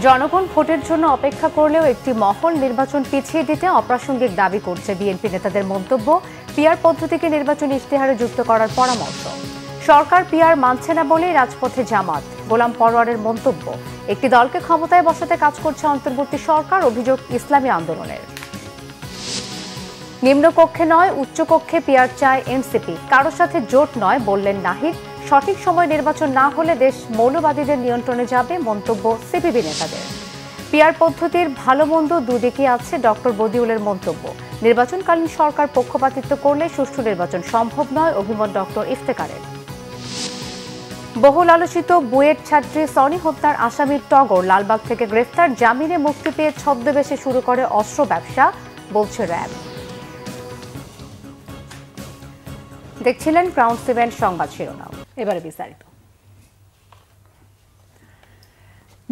জনগণ ভোটের জন্য অপেক্ষা করলেও একটি মহল নির্বাচন পিছিয়ে দিতে অপ্রাসঙ্গিক দাবি করছে বিএনপি নেতাদের মন্তব্য। পিআর পদ্ধতিকে নির্বাচনী ইশতেহারে যুক্ত করার পরামর্শ। সরকার পিআর মানছে না বলেই রাজপথে জামাত, গোলাম পরোয়ারের মন্তব্য। একটি দলকে ক্ষমতায় বসাতে কাজ করছে অন্তর্বর্তী সরকার, অভিযোগ ইসলামী আন্দোলনের। নিম্নকক্ষে নয় উচ্চকক্ষে পিআর চায় এনসিপি, কারোর সাথে জোট নয় বললেন নাহিদ। সঠিক সময় নির্বাচন না হলে দেশ মৌলবাদীদের নিয়ন্ত্রণে যাবে, মন্তব্য সিপিবি নেতাদের। পিআর পদ্ধতির ভালো মন্দ দুদিকে আছে ডক্টর বদিউলের মন্তব্য। নির্বাচনকালীন সরকার পক্ষপাতিত্ব করলে সুষ্ঠু নির্বাচন সম্ভব নয়, অভিমত ডক্টর ইফতেখারের। বহুল আলোচিত বুয়েট ছাত্রী সনি হত্যার আসামি টগর লালবাগ থেকে গ্রেফতার, জামিনে মুক্তি পেয়ে ছদ্মবেশে শুরু করে অস্ত্র ব্যবসা, বলছে র্যাব। দেখছিলেন ক্রাউন 7 সংবাদ শিরোনাম, এবারে বিস্তারিত।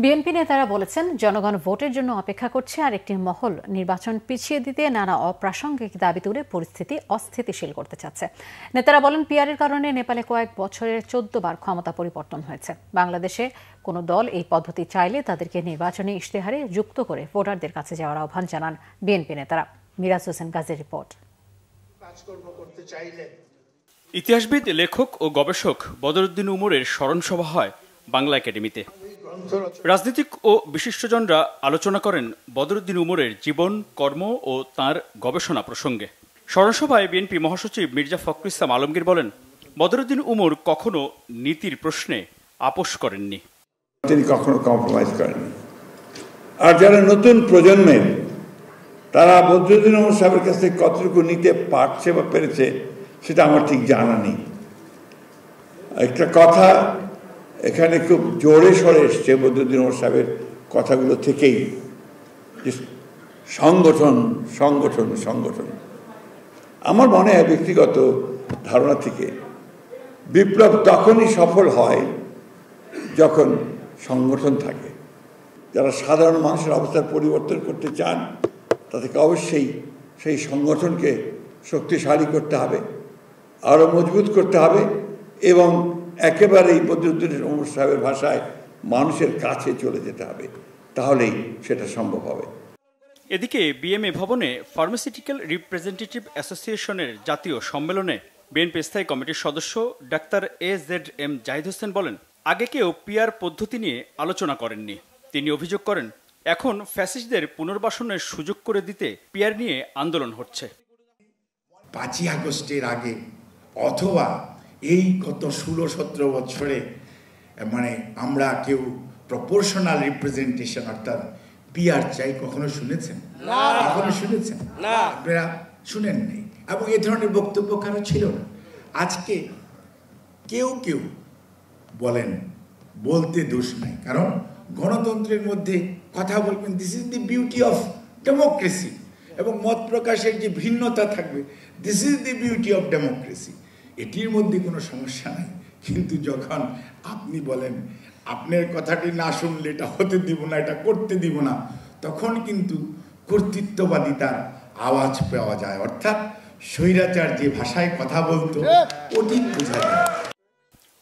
বিএনপি নেতারা বলেছেন জনগণ ভোটের জন্য অপেক্ষা করছে, আর একটি মহল নির্বাচন পিছিয়ে দিতে নানা অপ্রাসঙ্গিক দাবি তুলে পরিস্থিতি অস্থিতিশীল করতে চাচ্ছে। নেতারা বলেন পিআরের কারণে নেপালে কয়েক বছরের 14 বার ক্ষমতা পরিবর্তন হয়েছে। বাংলাদেশে কোনো দল এই পদ্ধতি চাইলে তাদেরকে নির্বাচনী ইশতেহারে যুক্ত করে ভোটারদের কাছে যাওয়ার আহ্বান জানান বিএনপি নেতারা। মিরাজ হোসেন গাজীর রিপোর্ট। ইতিহাসবিদ, লেখক ও গবেষক বদরুদ্দিন উমরের স্মরণসভা হয় বাংলা একাডেমিতে। রাজনীতিক ও বিশিষ্টজনরা আলোচনা করেন বদরুদ্দিন উমরের জীবন, কর্ম ও তাঁর গবেষণা প্রসঙ্গে। স্মরণসভায় বিএনপি মহাসচিব মির্জা ফখরুল ইসলাম আলমগীর বলেন, বদরুদ্দিন উমর কখনো নীতির প্রশ্নে আপোষ করেননি, তিনি কখনো কম্প্রোমাইজ করেননি। আর যারা নতুন প্রজন্মের, তারা বদরুদ্দিন উমর সাহেবের কাছ থেকে কতটুকু নিতে পারছে বা পেরেছে সেটা আমার ঠিক জানা নেই। একটা কথা এখানে খুব জোরে সরে এসছে বদরুদ্দিন উমর সাহেবের কথাগুলো থেকেই, যে সংগঠন সংগঠন সংগঠন। আমার মনে হয় ব্যক্তিগত ধারণা থেকে বিপ্লব তখনই সফল হয় যখন সংগঠন থাকে। যারা সাধারণ মানুষের অবস্থার পরিবর্তন করতে চান তাদেরকে অবশ্যই সেই সংগঠনকে শক্তিশালী করতে হবে, আরও মজবুত করতে হবে এবং একেবারেই বদরুদ্দিন উমর সাহেবের ভাষায় মানুষের কাছে চলে যেতে হবে, তাহলেই সেটা সম্ভব হবে। এদিকে বিএমএ ভবনে ফার্মাসিউটিক্যাল রিপ্রেজেন্টেটিভ অ্যাসোসিয়েশনের জাতীয় সম্মেলনে বিএনপি স্থায়ী কমিটির সদস্য ডাক্তার AZM জাহিদ হোসেন বলেন, আগে কেউ পিআর পদ্ধতি নিয়ে আলোচনা করেননি। তিনি অভিযোগ করেন, এখন ফ্যাসিস্টদের পুনর্বাসনের সুযোগ করে দিতে পিআর নিয়ে আন্দোলন হচ্ছে। 5ই আগস্টের আগে অথবা এই গত 16-17 বছরে আমরা কেউ প্রপোর্শনাল রিপ্রেজেন্টেশন অর্থাৎ পিআর চাই কখনো শুনেছেন? কখনো শুনেছেন? আপনারা শুনেন নাই, এবং এ ধরনের বক্তব্য কারো ছিল না। আজকে কেউ কেউ বলেন, বলতে দোষ নাই, কারণ গণতন্ত্রের মধ্যে কথা বলবেন, this is the beauty of democracy, এবং মত প্রকাশের যে ভিন্নতা থাকবে, this is the beauty of democracy, এটির মধ্যে কোনো সমস্যা নাই। কিন্তু যখন আপনি বলেন আপনার কথাটি না শুনলে এটা হতে দিব না, এটা করতে দিব না, তখন কিন্তু কর্তৃত্ববাদিতার আওয়াজ পাওয়া যায়, অর্থাৎ স্বৈরাচার যে ভাষায় কথা বলতো ওটি বোঝা যায়।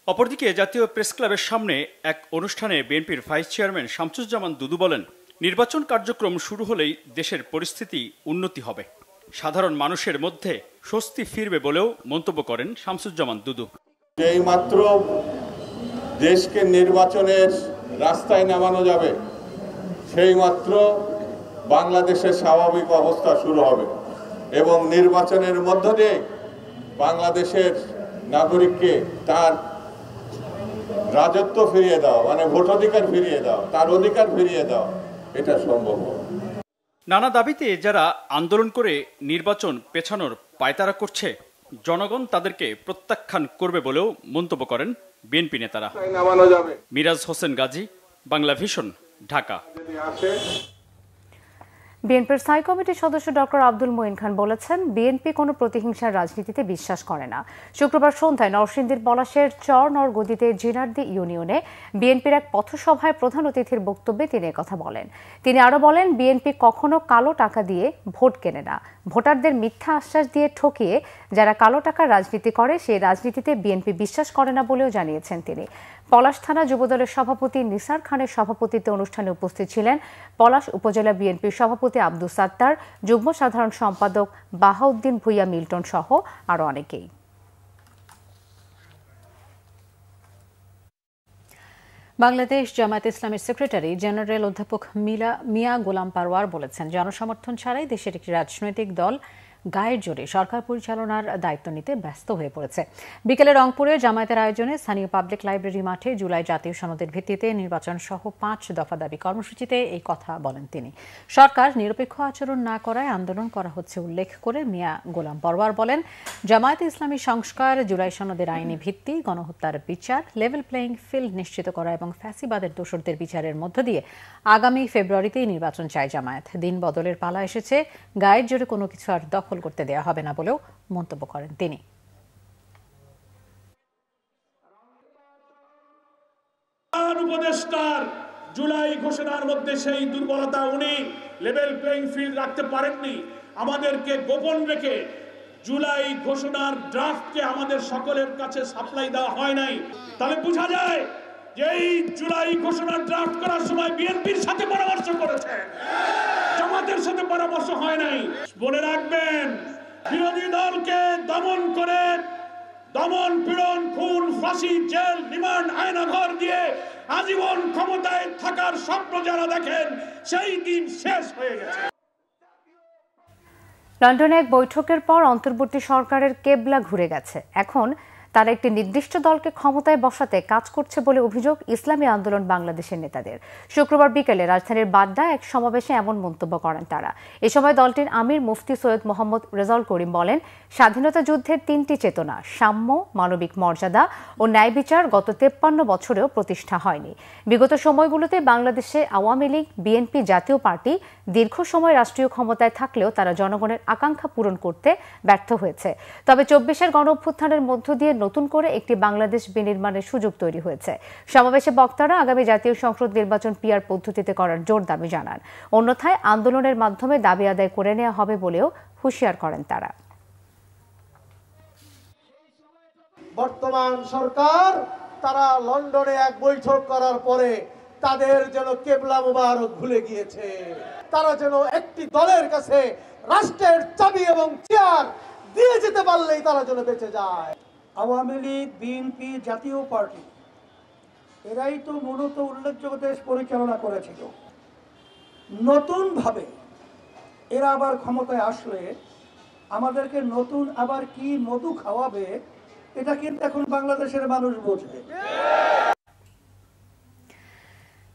অপরদিকে জাতীয় প্রেস ক্লাবের সামনে এক অনুষ্ঠানে বিএনপির ভাইস চেয়ারম্যান শামসুজ্জামান দুদু বলেন, নির্বাচন কার্যক্রম শুরু হলেই দেশের পরিস্থিতি উন্নতি হবে, সাধারণ মানুষের মধ্যে স্বস্তি ফিরবে বলেও মন্তব্য করেন শামসুজ্জামান দুদু। যেই মাত্র দেশকে নির্বাচনের রাস্তায় নামানো যাবে, সেই মাত্র বাংলাদেশের স্বাভাবিক অবস্থা শুরু হবে এবং নির্বাচনের মধ্য দিয়ে বাংলাদেশের নাগরিককে তার রাজত্ব ফিরিয়ে দেওয়া, ভোটাধিকার ফিরিয়ে দেওয়া, তার অধিকার ফিরিয়ে দেওয়া, এটা সম্ভব হবে। নানা দাবিতে যারা আন্দোলন করে নির্বাচন পেছানোর পায়তারা করছে, জনগণ তাদেরকে প্রত্যাখ্যান করবে বলেও মন্তব্য করেন বিএনপি নেতারা। মিরাজ হোসেন গাজী, বাংলা ভিশন, ঢাকা। বিএনপির স্থায়ী কমিটির সদস্য ডক্টর আব্দুল মঈন খান বলেছেন, বিএনপি কোনো প্রতিহিংসার রাজনীতিতে বিশ্বাস করে না। শুক্রবার সন্ধ্যায় নরসিংদীর পলাশের চর নরগদিতে জিনারদি ইউনিয়নে বিএনপির এক পথসভায় প্রধান অতিথির বক্তব্যে তিনি একথা বলেন। তিনি আরও বলেন, বিএনপি কখনো কালো টাকা দিয়ে ভোট কেনে না, ভোটারদের মিথ্যা আশ্বাস দিয়ে ঠকিয়ে যারা কালো টাকার রাজনীতি করে সেই রাজনীতিতে বিএনপি বিশ্বাস করে না বলেও জানিয়েছেন তিনি। পলাশ থানা যুবদলের সভাপতি নিসার খানের সভাপতিত্বে অনুষ্ঠানে উপস্থিত ছিলেন পলাশ উপজেলা বিএনপির সভাপতি আব্দুস সাত্তার, যুগ্ম সাধারণ সম্পাদক বাহাউদ্দিন ভুইয়া মিল্টন সহ আরো অনেকেই। বাংলাদেশ জামায়াতে ইসলামের সেক্রেটারি জেনারেল অধ্যাপক মিয়া গোলাম পারওয়ার বলেছেন, জনসমর্থন ছাড়াই দেশের একটি রাজনৈতিক দল গায়ের জোরে সরকার পরিচালনার দায়িত্ব নিতে ব্যস্ত হয়ে পড়েছে। বিকেলে রংপুরে জামায়াতের আয়োজনে স্থানীয় পাবলিক লাইব্রেরি মাঠে জুলাই জাতীয় সনদের ভিত্তিতে নির্বাচন সহ 5 দফা দাবি কর্মসূচিতে এই কথা বলেন তিনি। সরকার নিরপেক্ষ আচরণ না করায় আন্দোলন করা হচ্ছে উল্লেখ করে মিয়া গোলাম পারওয়ার বলেন, জামায়াতে ইসলামী সংস্কার, জুলাই সনদের আইনি ভিত্তি, গণহত্যার বিচার, লেভেল প্লেইং ফিল্ড নিশ্চিত করা এবং ফ্যাসিবাদের দোসরদের বিচারের মধ্য দিয়ে আগামী ফেব্রুয়ারিতেই নির্বাচন চায় জামায়াত। দিন বদলের পালা এসেছে, গায়ের জোরে কোনো কিছু আর দখল করতে দেয়া হবে না বলেও মন্তব্য করেন তিনি। উপদেষ্টার জুলাই ঘোষণার মধ্যে সেই দুর্বলতা, উনি লেভেল প্লেইং ফিল্ড রাখতে পারেননি। আমাদেরকে গোপন রেখে জুলাই ঘোষণার ড্রাফটকে আমাদের সকলের কাছে সাপ্লাই দেওয়া হয় নাই। তাহলে বোঝা যায় যে এই জুলাই ঘোষণার ড্রাফট করার সময় বিএনপির সাথে পরামর্শ করেছে, জামাতের সাথে পরামর্শ হয় নাই। মনে রাখবেন, বিরোধী দলকে দমন করে দমন, পীড়ন, খুন, ফাঁসি, জেল, রিমান্ড, আয়নাঘর দিয়ে আজীবন ক্ষমতায় থাকার স্বপ্ন যারা দেখেন, সেই দিন শেষ হয়ে গেছে। লন্ডনে এক বৈঠকের পর অন্তর্বর্তী সরকারের কেবলা ঘুরে গেছে। এখন তারা একটি নির্দিষ্ট দলকে ক্ষমতায় বসাতে কাজ করছে বলে অভিযোগ ইসলামী আন্দোলন বাংলাদেশের নেতাদের। শুক্রবার বিকেলে রাজধানীর বাড্ডায় এক সমাবেশে এমন মন্তব্য করেন তারা। এ সময় দলটির আমির মুফতি সৈয়দ মোহাম্মদ রেজাউল করিম বলেন, স্বাধীনতা যুদ্ধের 3টি চেতনা, সাম্য, মানবিক মর্যাদা ও ন্যায় বিচার গত 53 বছরেও প্রতিষ্ঠা হয়নি। বিগত সময়গুলোতে বাংলাদেশে আওয়ামী লীগ, বিএনপি, জাতীয় পার্টি দীর্ঘ সময় রাষ্ট্রীয় ক্ষমতায় থাকলেও তারা জনগণের আকাঙ্ক্ষা পূরণ করতে ব্যর্থ হয়েছে। তবে 24-এর গণ অভ্যুত্থানের মধ্য দিয়ে নতুন করে একটি বাংলাদেশ বিনির্মাণের সুযোগ তৈরি হয়েছে। সমাবেশে বক্তারা আগামী জাতীয় সংসদ নির্বাচন পিআর পদ্ধতিতে করার জোর দাবি জানান। অন্যথায় আন্দোলনের মাধ্যমে দাবি আদায় করে নেওয়া হবে বলেও হুঁশিয়ার করেন তারা। বর্তমান সরকার তারা লন্ডনে এক বৈঠক করার পরে তাদের যেন কেবলা মুবারক ভুলে গিয়েছে। তারা যেন একটি দলের কাছে রাষ্ট্রের চাবি এবং চেয়ার দিয়ে যেতে পারলেই তারা যেন বেঁচে যায়। আওয়ামী লীগ, বিএনপি, জাতীয় পার্টি এরাই তো মূলত উল্লেখযোগ্য দেশ পরিচালনা করেছিল। নতুনভাবে এরা আবার ক্ষমতায় আসলে আমাদেরকে নতুন আবার কি মধু খাওয়াবে, এটা কিন্তু এখন বাংলাদেশের মানুষ বোঝে।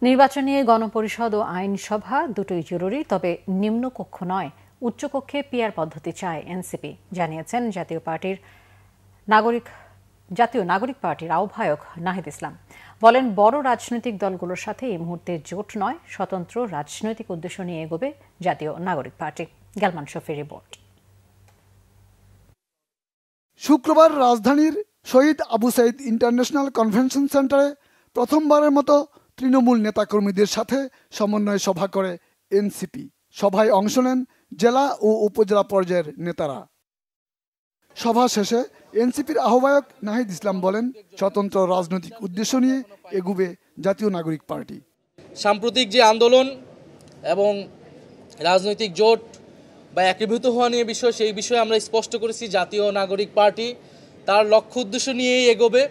নির্বাচন নিয়ে গণপরিষদ ও আইনসভা দুটোই জরুরি, তবে নিম্নকক্ষ নয়, উচ্চকক্ষে পিআর পদ্ধতি চায় এনসিপি, জানিয়েছেন জাতীয় নাগরিক পার্টির আহ্বায়ক নাহিদ ইসলাম। বলেন, বড় রাজনৈতিক দলগুলোর সাথে এই মুহূর্তে জোট নয়, স্বতন্ত্র রাজনৈতিক উদ্দেশ্য নিয়ে এগোবে জাতীয় নাগরিক পার্টি। গ্যালমান শফির রিপোর্ট। শুক্রবার রাজধানীর শহীদ আবু সাইদ ইন্টারন্যাশনাল কনভেনশন সেন্টারে প্রথমবারের মতো তৃণমূল নেতাকর্মীদের সাথে সমন্বয় সভা করে এনসিপি। সভায় অংশ নেন জেলা ও উপজেলা পর্যায়ের নেতারা। সভা শেষে এনসিপির আহ্বায়ক নাহিদ ইসলাম বলেন, স্বতন্ত্র রাজনৈতিক উদ্দেশ্য নিয়ে এগুবে জাতীয় নাগরিক পার্টি। সাম্প্রতিক যে আন্দোলন এবং রাজনৈতিক জোট বা একীভূত হওয়া নিয়ে বিষয়, সেই বিষয়ে আমরা স্পষ্ট করেছি জাতীয় নাগরিক পার্টি তার লক্ষ্য উদ্দেশ্য নিয়েই এগোবে।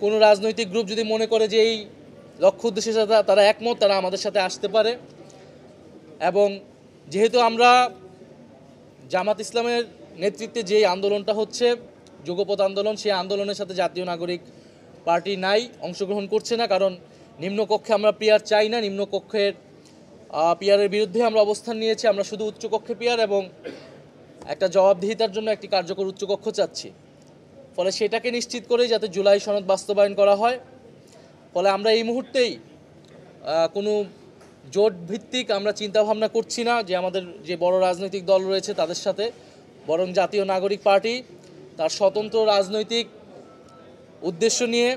কোনো রাজনৈতিক গ্রুপ যদি মনে করে যে এই লক্ষ্য উদ্দেশ্যের সাথে তারা একমত, তারা আমাদের সাথে আসতে পারে। এবং যেহেতু আমরা জামাত ইসলামের নেতৃত্বে যে আন্দোলনটা হচ্ছে যুগপৎ আন্দোলন, সেই আন্দোলনের সাথে জাতীয় নাগরিক পার্টি নাই, অংশগ্রহণ করছে না। কারণ নিম্নকক্ষে আমরা পিআর চাই না, নিম্নকক্ষের পিআরের বিরুদ্ধে আমরা অবস্থান নিয়েছি। আমরা শুধু উচ্চকক্ষে পিআর এবং একটা জবাবদিহিতার জন্য একটি কার্যকর উচ্চকক্ষ চাচ্ছি। ফলে সেটাকে নিশ্চিত করে যাতে জুলাই সনদ বাস্তবায়ন করা হয়। ফলে আমরা এই মুহূর্তেই কোনো জোট ভিত্তিক আমরা চিন্তাভাবনা করছি না যে আমাদের যে বড় রাজনৈতিক দল রয়েছে তাদের সাথে, বরং জাতীয় নাগরিক পার্টি তার স্বতন্ত্র রাজনৈতিক উদ্দেশ্য নিয়ে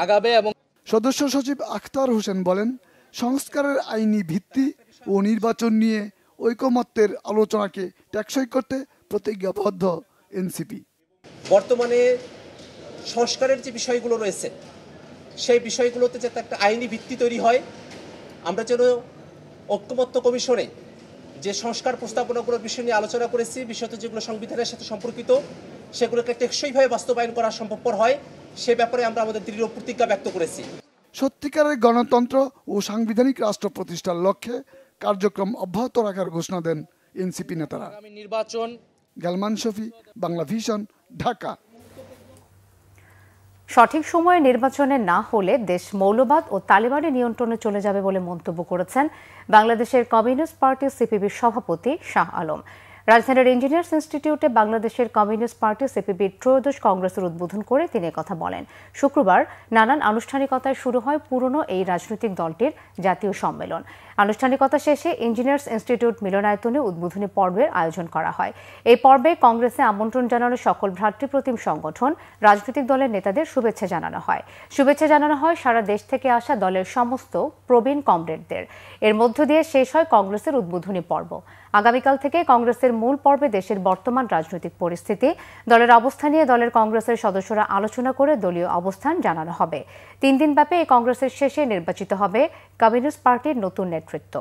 আগাবে। এবং সদস্য সচিব আখতার হোসেন বলেন, সংস্কারের আইনি ভিত্তি ও নির্বাচন নিয়ে ঐকমত্যের আলোচনাকে টেকসই করতে প্রতিজ্ঞাবদ্ধ এনসিপি। বর্তমানে সংস্কারের যে বিষয়গুলো রয়েছে সেই বিষয়গুলোতে যাতে একটা আইনি ভিত্তি তৈরি হয়, আমরা যেন ঐকমত্য কমিশনে যে সংস্কার প্রস্তাবনাগুলোর বিষয় নিয়ে আলোচনা করেছি, বিশেষত যেগুলো সংবিধানের সাথে সম্পর্কিত, সেগুলোকে টেকসইভাবে বাস্তবায়ন করা সম্ভবপর হয়, সে ব্যাপারে আমরা আমাদের দৃঢ় প্রতিজ্ঞা ব্যক্ত করেছি। সত্যিকারের গণতন্ত্র ও সাংবিধানিক রাষ্ট্র প্রতিষ্ঠার লক্ষ্যে কার্যক্রম অব্যাহত রাখার ঘোষণা দেন এনসিপি নেতারা। নির্বাচন। গালমান শফি, বাংলা ভিশন, ঢাকা। সঠিক সময়ে নির্বাচনে না হলে দেশ মৌলবাদ ও তালিবানের নিয়ন্ত্রণে চলে যাবে বলে মন্তব্য করেছেন বাংলাদেশের কমিউনিস্ট পার্টি সিপিবির সভাপতি শাহ আলম। রাজধানীর ইঞ্জিনিয়ার্স ইনস্টিটিউটে বাংলাদেশের কমিউনিস্ট পার্টি সিপিবির ত্রয়োদশ কংগ্রেসের উদ্বোধন করে তিনি কথা বলেন। শুক্রবার নানান আনুষ্ঠানিকতায় শুরু হয় পুরনো এই রাজনৈতিক দলটির জাতীয় সম্মেলন। আনুষ্ঠানিকতা শেষে ইঞ্জিনিয়ার্স ইনস্টিটিউট মিলনায়তনে উদ্বোধনী পর্বের আয়োজন করা হয়। এই পর্বে কংগ্রেসে আমন্ত্রণ জানানো সকল ভ্রাতৃপ্রতিম সংগঠন, রাজনৈতিক দলের নেতাদের শুভেচ্ছা জানানো হয়। শুভেচ্ছা জানানো হয় সারা দেশ থেকে আসা দলের সমস্ত প্রবীণ কমরেডদের। এর মধ্য দিয়ে শেষ হয় কংগ্রেসের উদ্বোধনী পর্ব। আগামীকাল থেকে কংগ্রেসের মূল পর্বে দেশের বর্তমান রাজনৈতিক পরিস্থিতি, দলের অবস্থান নিয়ে দলের কংগ্রেসের সদস্যরা আলোচনা করে দলীয় অবস্থান জানানো হবে। 3 দিনব্যাপী এই কংগ্রেসের শেষে নির্বাচিত হবে কমিউনিস্ট পার্টির নতুন নেতৃত্ব।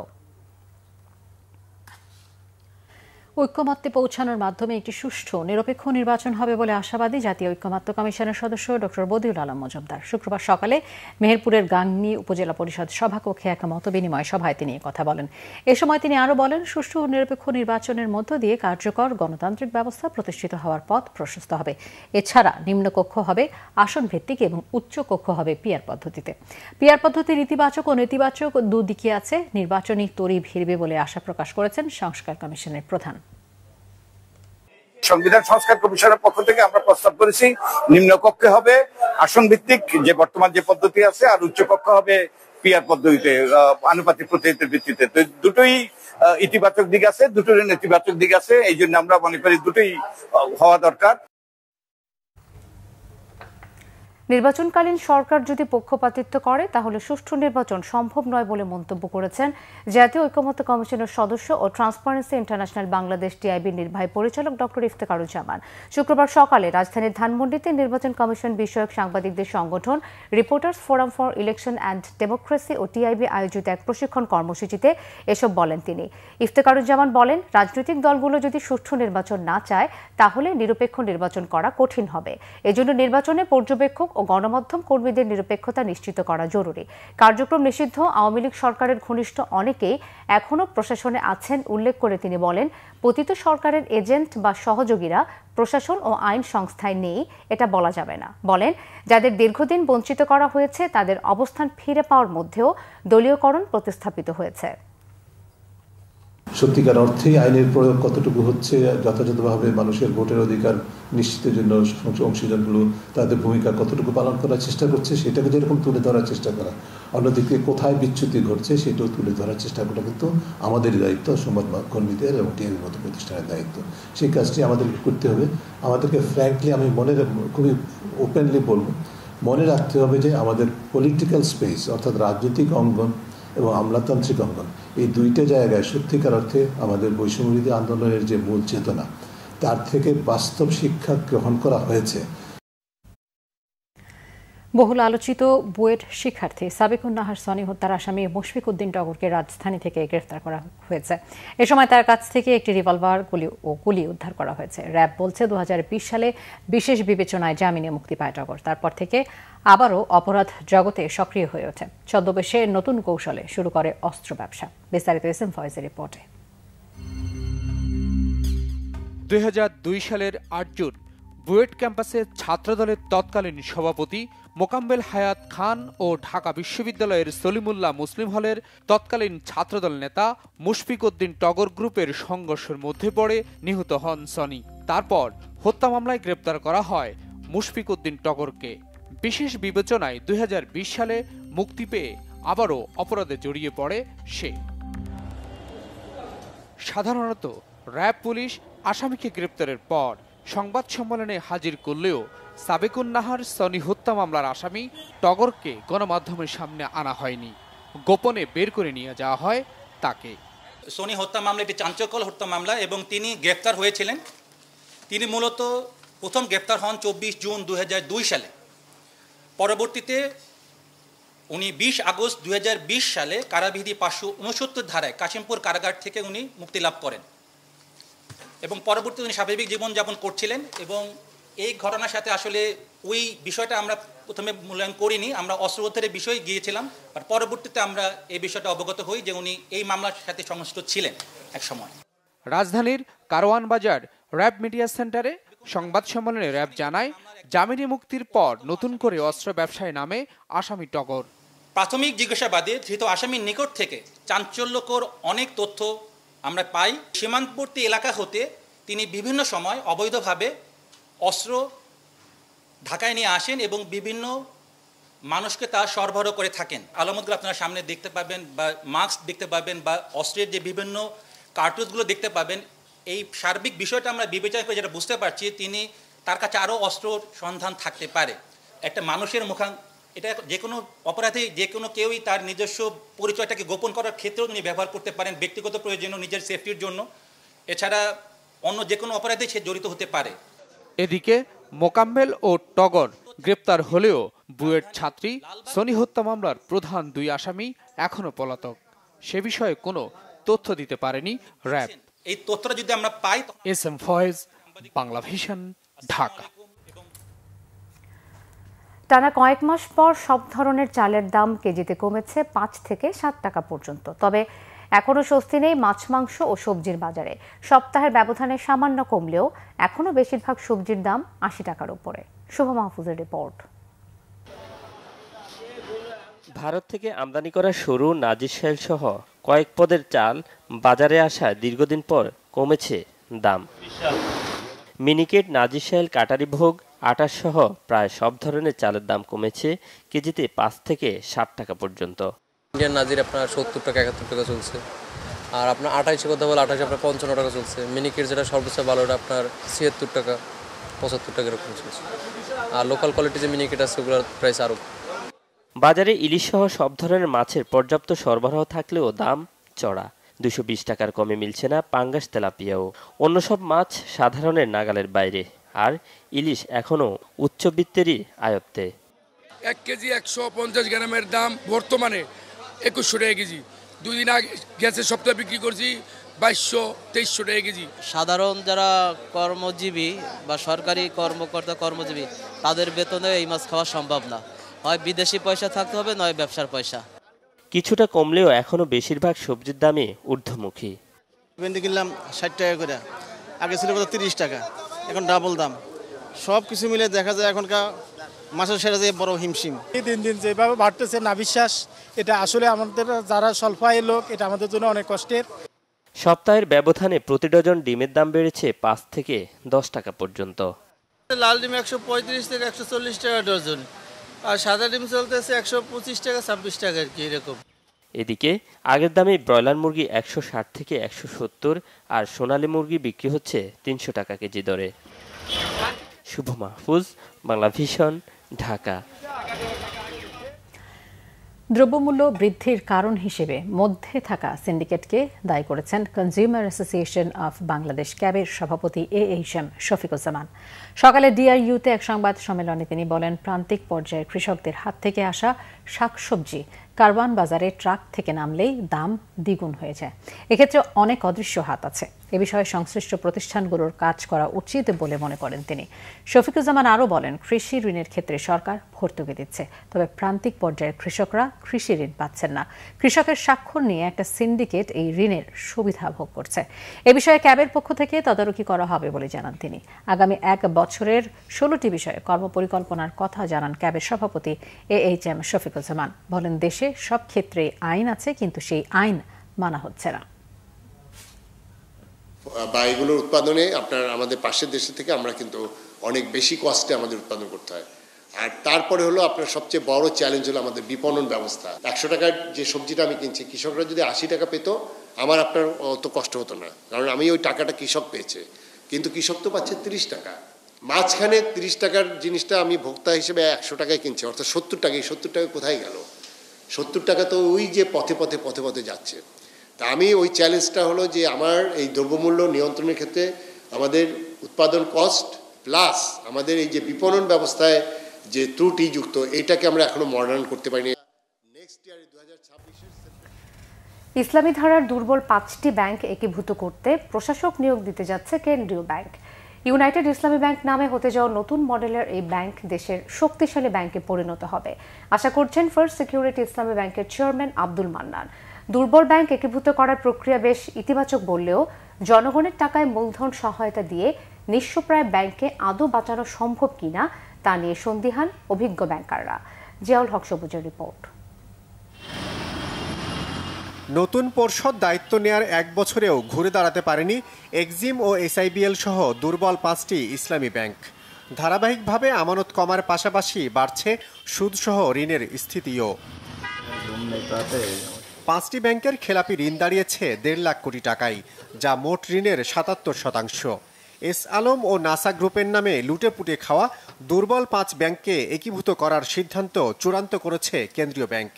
ঐক্যমত্যে পৌঁছানোর মাধ্যমে একটি সুষ্ঠু নিরপেক্ষ নির্বাচন হবে বলে আশাবাদী জাতীয় ঐক্যমত্য কমিশনের সদস্য ডক্টর বদিউল আলম মজুমদার। শুক্রবার সকালে মেহেরপুরের গাংনী উপজেলা পরিষদ সভাকক্ষে এক মতবিনিময় সভায় তিনি কথা বলেন। এ সময় তিনি আরও বলেন, সুষ্ঠু ও নিরপেক্ষ নির্বাচনের মধ্য দিয়ে কার্যকর গণতান্ত্রিক ব্যবস্থা প্রতিষ্ঠিত হওয়ার পথ প্রশস্ত হবে। এছাড়া নিম্নকক্ষ হবে আসন ভিত্তিক এবং উচ্চকক্ষ হবে পিআর পদ্ধতিতে। পিআর পদ্ধতির ইতিবাচক ও নেতিবাচক দুদিকই আছে। নির্বাচনী তরি ভিড়বে বলে আশা প্রকাশ করেছেন সংস্কার কমিশনের প্রধান। সংবিধান সংস্কার কমিশনের পক্ষ থেকে আমরা প্রস্তাব করেছি নিম্নকক্ষে হবে আসন ভিত্তিক যে বর্তমান যে পদ্ধতি আছে, আর উচ্চকক্ষ হবে পিআর পদ্ধতিতে আনুপাতিক প্রতিনিধিত্বের ভিত্তিতে। তো দুটোই ইতিবাচক দিক আছে, দুটোরই নেতিবাচক দিক আছে। এই জন্য আমরা মনে করি দুটোই হওয়া দরকার। নির্বাচনকালীন সরকার যদি পক্ষপাতিত্ব করে তাহলে সুষ্ঠু নির্বাচন সম্ভব নয় বলে মন্তব্য করেছেন জাতীয় ঐক্যমত্য কমিশনের সদস্য ও ট্রান্সপারেন্সি ইন্টারন্যাশনাল বাংলাদেশ টিআইবির নির্বাহী পরিচালক ডক্টর ইফতেখারুজ্জামান। শুক্রবার সকালে রাজধানীর ধানমন্ডিতে নির্বাচন কমিশন বিষয়ক সাংবাদিকদের সংগঠন reporters forum for election and democracy ও টিআইবি আয়োজিত এক প্রশিক্ষণ কর্মসূচিতে এসব বলেন তিনি। ইফতেখারুজ্জামান বলেন, রাজনৈতিক দলগুলো যদি সুষ্ঠু নির্বাচন না চায় তাহলে নিরপেক্ষ নির্বাচন করা কঠিন হবে। এজন্য নির্বাচনে পর্যবেক্ষক ও গণমাধ্যম কর্মীদের নিরপেক্ষতা নিশ্চিত করা জরুরি। কার্যক্রম নিষিদ্ধ আওয়ামী লীগ সরকারের ঘনিষ্ঠ অনেকেই এখনও প্রশাসনে আছেন উল্লেখ করে তিনি বলেন, পতিত সরকারের এজেন্ট বা সহযোগীরা প্রশাসন ও আইন সংস্থায় নেই এটা বলা যাবে না। বলেন, যাদের দীর্ঘদিন বঞ্চিত করা হয়েছে তাদের অবস্থান ফিরে পাওয়ার মধ্যেও দলীয়করণ প্রতিস্থাপিত হয়েছে। সত্যিকার অর্থেই আইনের প্রয়োগ কতটুকু হচ্ছে, যথাযথভাবে মানুষের ভোটের অধিকার নিশ্চিতের জন্য অংশীজনগুলো তাদের ভূমিকা কতটুকু পালন করার চেষ্টা করছে সেটাকে যেরকম তুলে ধরার চেষ্টা করা, অন্যদিকে কোথায় বিচ্যুতি ঘটছে সেটাও তুলে ধরার চেষ্টা করা কিন্তু আমাদেরই দায়িত্ব, সংবাদ কর্মীদের এবং টিআইবির মতো প্রতিষ্ঠানের দায়িত্ব। সেই কাজটি আমাদেরকে করতে হবে। আমাদেরকে ফ্র্যাঙ্কলি আমি খুবই ওপেনলি বলবো, মনে রাখতে হবে যে আমাদের পলিটিক্যাল স্পেস অর্থাৎ রাজনৈতিক অঙ্গন এবং আমলাতান্ত্রিক অঙ্গন, এই দুইটা জায়গায় সত্যিকার অর্থে আমাদের বৈষম্যবিরোধী আন্দোলনের যে মূল চেতনা তার থেকে বাস্তব শিক্ষা গ্রহণ করা হয়েছে। বহুল আলোচিত বুয়েট শিক্ষার্থী সাবেকুন নাহার সনি হত্যার আসামি মুশফিক উদ্দিন টগরকে রাজধানী থেকে গ্রেফতার করা হয়েছে। এ সময় তার কাছ থেকে একটি রিভলভার গুলি উদ্ধার করা হয়েছে। র্যাব বলছে 2020 সালে বিশেষ বিবেচনায় জামিনে মুক্তি পায় টগর। তারপর থেকে আবারও অপরাধ জগতে সক্রিয় হয়ে ওঠে। ছদ্মবেশে নতুন কৌশলে শুরু করে অস্ত্র ব্যবসা। বিস্তারিত এসএম ফয়েজের রিপোর্টে। 2002 সালের 8 জুন বুয়েট ক্যাম্পাসে ছাত্রদলের তৎকালীন সভাপতি মোকাম্মেল হায়াত খান ও ঢাকা বিশ্ববিদ্যালয়ের সলিমুল্লাহ মুসলিম হলের তৎকালীন ছাত্রদল নেতা মুশফিক উদ্দিন টগর গ্রুপের সংঘর্ষের মধ্যে পড়ে নিহত হন সনি। তারপর হত্যা মামলায় গ্রেপ্তার করা হয় মুশফিক উদ্দিন টগরকে। বিশেষ বিবেচনায় 2020 সালে মুক্তি পেয়ে আবারও অপরাধে জড়িয়ে পড়ে সে। সাধারণত র্যাব পুলিশ আসামিকে গ্রেপ্তারের পর সংবাদ সম্মেলনে হাজির করলেও সাবেকুন নাহার সনি হত্যা মামলার আসামি টগরকে গণমাধ্যমের সামনে আনা হয়নি। গোপনে বের করে নিয়ে যাওয়া হয় তাকে। সোনি হত্যা মামলা একটি চাঞ্চল্যকর হত্যা মামলা এবং তিনি গ্রেফতার হয়েছিলেন। তিনি মূলত প্রথম গ্রেফতার হন 24 জুন 2002 সালে। পরবর্তীতে উনি 20 আগস্ট 2020 সালে কারাবিধি 569 ধারায় কাশিমপুর কারাগার থেকে উনি মুক্তি লাভ করেন এবং পরবর্তীতে উনি স্বাভাবিক জীবনযাপন করছিলেন। এবং এই ঘটনার সাথে আসলে ওই বিষয়টা আমরা প্রথমে মূল্যায়ন করিনি, আমরা অস্ত্র উদ্ধারের বিষয়ে গিয়েছিলাম, আর পরবর্তীতে আমরা এই বিষয়টা অবগত হই যে উনি এই মামলার সাথে সংশ্লিষ্ট ছিলেন এক সময়। রাজধানীর কারওয়ান বাজার র্যাব মিডিয়া সেন্টারে সংবাদ সম্মেলনে র্যাব জানায়, জামিনে মুক্তির পর নতুন করে অস্ত্র ব্যবসায় নামে আসামি টগর। প্রাথমিক জিজ্ঞাসাবাদে ধৃত আসামির নিকট থেকে চাঞ্চল্যকর অনেক তথ্য আমরা পাই। সীমান্তবর্তী এলাকা হতে তিনি বিভিন্ন সময় অবৈধভাবে অস্ত্র ঢাকায় নিয়ে আসেন এবং বিভিন্ন মানুষকে তা সরবরাহ করে থাকেন। আলামতগুলো আপনারা সামনে দেখতে পাবেন, বা মাস্ক দেখতে পাবেন, বা অস্ত্রের যে বিভিন্ন কার্টুজগুলো দেখতে পাবেন। এই সার্বিক বিষয়টা আমরা বিবেচনা করে যেটা বুঝতে পারছি, তার কাছে আরও অস্ত্রর সন্ধান থাকতে পারে। একটা মানুষের এটা যে কোনো অপরাধী, যে কোনো কেউই তার নিজস্ব পরিচয়টাকে গোপন করার ক্ষেত্রেও তিনি ব্যবহার করতে পারেন, ব্যক্তিগত প্রয়োজনীয় নিজের সেফটির জন্য। এছাড়া অন্য যে কোনো অপরাধে সে জড়িত হতে পারে। এদিকে মোকাম্মেল ও টগর গ্রেপ্তার হলেও বুয়েট ছাত্রী সোনি হত্যা মামলার প্রধান 2 আসামি এখনো পলাতক। সে বিষয়ে কোনো তথ্য দিতে পারেনি র্যাব। এই তথ্যটা যদি আমরা পাই। SM Foyez, Bangla vision, Dhaka. টানা কয়েক মাস পর সব ধরনের চালের দাম কেজিতে কমেছে 5 থেকে 7 টাকা পর্যন্ত। তবে এখনো স্বস্তি নেই মাছ, মাংস ও সবজির বাজারে। সপ্তাহের ব্যবধানে সামান্য কমলেও এখনো বেশিরভাগ সবজির দাম 80 টাকার উপরে। শুভ মাহফুজের রিপোর্ট। ভারত থেকে আমদানি করা সরু নাজিরশাইল সহ কয়েক পদের চাল বাজারে আসা দীর্ঘদিন পর কমেছে দাম। মিনিকেট, নাজিরশাইল, কাটারি ভোগ, আটা সহ প্রায় সব ধরনের চালের দাম কমেছে কেজিতে 5 থেকে 60 টাকা পর্যন্ত। ইন্ডিয়ান নাজির আপনার 70 টাকা 71 টাকা চলছে, আর আপনার 28 কথা বলে 28 আপনার 55 টাকা চলছে। মিনিকেট যেটা সর্বোচ্চ ভালো ওটা আপনার 76 টাকা 75 টাকা এরকম চলছে। আর লোকাল কোয়ালিটি যে মিনিকেট আছে ওগুলোর প্রাইস আরও। বাজারে ইলিশ সহ সব ধরনের মাছের পর্যাপ্ত সরবরাহ থাকলেও দাম চড়া। 220 টাকার কমে মিলছে না পাঙ্গাস, তেলাপিয়াও। অন্য সব মাছ সাধারণের নাগালের বাইরে, আর ইলিশ এখনও উচ্চবিত্তেরই আয়ত্তে। 1 কেজি 150 গ্রামের দাম বর্তমানে 2100 টাকা কেজি। 2 দিন আগে গ্যাসের সপ্তাহে বিক্রি করছি 2200-2300 টাকা কেজি। সাধারণ যারা কর্মজীবী বা সরকারি কর্মকর্তা কর্মজীবী তাদের বেতনে এই মাছ খাওয়া সম্ভব না। হয় বিদেশি পয়সা থাকতে হবে, নয় ব্যবসার পয়সা। কিছুটা কমলেও এখনো বেশিরভাগ সবজির দামে ঊর্ধ্বমুখী। ভেন্ডি কিনলাম 60 টাকা করে, আগে ছিল 30 টাকা, এখন ডাবল দাম। সব কিছু মিলে দেখা যায় এখনকার মাছের সেরা যে বড় হিমশিম। দিন দিন যেভাবে বাড়তেছে না বিশ্বাস, এটা আসলে আমাদের যারা স্বল্প আয়ের লোক, এটা আমাদের জন্য অনেক কষ্টের। সপ্তাহের ব্যবধানে প্রতি ডজন ডিমের দাম বেড়েছে 5 থেকে 10 টাকা পর্যন্ত। লাল ডিম 135 থেকে 140 টাকা ডজন, আর সাদা ডিম চলতেছে 125 টাকা 26 টাকা আর কি এরকম। এদিকে আগের দামে ব্রয়লার মুরগি 160 থেকে 170 আর সোনালী মুরগি বিক্রি হচ্ছে 300 টাকা কেজি দরে। শুভ মাহফুজ, বাংলা ভিশন, ঢাকা। দ্রব্যমূল্য বৃদ্ধির কারণ হিসেবে মধ্যে থাকা সিন্ডিকেটকে দায়ী করেছেন কনজিউমার অ্যাসোসিয়েশন অফ বাংলাদেশ ক্যাবের সভাপতি AHM শফিকুজ্জামান। সকালে ডিআরইউতে এক সংবাদ সম্মেলনে তিনি বলেন, প্রান্তিক পর্যায়ের কৃষকদের হাত থেকে আসা শাকসবজি কারওয়ান বাজারে ট্রাক থেকে নামলেই দাম দ্বিগুণ হয়ে যায়। এক্ষেত্রে অনেক অদৃশ্য হাত আছে। এ বিষয়ে সংশ্লিষ্ট প্রতিষ্ঠানগুলোর কাজ করা উচিত বলে মনে করেন তিনি। শফিকুজ্জামান আরও বলেন, কৃষি ঋণের ক্ষেত্রে সরকার ভর্তুকি দিচ্ছে, তবে প্রান্তিক পর্যায়ের কৃষকরা কৃষি ঋণ পাচ্ছেন না। কৃষকের স্বাক্ষর নিয়ে একটা সিন্ডিকেট এই ঋণের সুবিধা ভোগ করছে। এ বিষয়ে ক্যাবের পক্ষ থেকে তদারকি করা হবে বলে জানান তিনি। আগামী 1 বছরের 16টি বিষয়ে কর্মপরিকল্পনার কথা জানান ক্যাবের সভাপতি AHM শফিকুজ্জামান। বলেন, দেশে সব ক্ষেত্রে আইন আছে, কিন্তু সেই আইন মানা হচ্ছে না। বা এগুলোর উৎপাদনে আমাদের পাশের দেশের থেকে আমরা কিন্তু অনেক বেশি কস্টে আমাদের উৎপাদন করতে হয়। আর তারপরে হলো আপনার সবচেয়ে বড় চ্যালেঞ্জ হলো আমাদের বিপণন ব্যবস্থা। 100 টাকার যে সবজিটা আমি কিনছি, কৃষকরা যদি 80 টাকা পেত, আমার আপনার অত কষ্ট হতো না, কারণ আমি ওই টাকাটা কৃষক পেয়েছে। কিন্তু কৃষক তো পাচ্ছে 30 টাকা। মাঝখানে 30 টাকার জিনিসটা আমি ভোক্তা হিসেবে 100 টাকায় কিনছি, অর্থাৎ 70 টাকা। এই 70 টাকা কোথায় গেল? 70 টাকা তো ওই যে পথে পথে যাচ্ছে। তা আমি ওই চ্যালেঞ্জটা হলো যে আমার এই দ্রব্যমূল্য নিয়ন্ত্রণের ক্ষেত্রে আমাদের উৎপাদন কস্ট প্লাস আমাদের এই যে বিপণন ব্যবস্থায় যে ত্রুটিযুক্ত এটাকে আমরা এখনো মডার্ন করতে পারিনি। ইসলামী ধারার দুর্বল 5টি ব্যাংক একীভূত করতে প্রশাসক নিয়োগ দিতে যাচ্ছে কেন্দ্রীয় ব্যাংক। ইউনাইটেড ইসলামী ব্যাংক নামে হতে যাওয়া নতুন মডেলের এই ব্যাংক দেশের শক্তিশালী ব্যাংকে পরিণত হবে আশা করছেন ফার্স্ট সিকিউরিটি ইসলামী ব্যাংকের চেয়ারম্যান আব্দুল মান্নান। দুর্বল ব্যাংক একীভূত করার প্রক্রিয়া বেশ ইতিবাচক বললেও জনগণের টাকায় মূলধন সহায়তা দিয়ে নিঃস্বপ্রায় ব্যাংকে আদৌ বাঁচানো সম্ভব কিনা তা নিয়ে সন্দিহান অভিজ্ঞ ব্যাংকাররা। জিয়াউল হক সবুজের রিপোর্ট। নতুন পর্ষদ দায়িত্ব নেয়ার 1 বছরেও ঘুরে দাঁড়াতে পারেনি এক্সিম ও SIBL সহ দুর্বল 5টি ইসলামী ব্যাংক। ধারাবাহিকভাবে আমানত কমার পাশাপাশি বাড়ছে সুদসহ ঋণের স্থিতিও। 5টি ব্যাংকের খেলাপি ঋণ দাঁড়িয়েছে 1.5 লাখ কোটি টাকায়, যা মোট ঋণের 77%। এস আলম ও নাসা গ্রুপের নামে লুটেপুটে খাওয়া দুর্বল 5 ব্যাংককে একীভূত করার সিদ্ধান্ত চূড়ান্ত করেছে কেন্দ্রীয় ব্যাংক।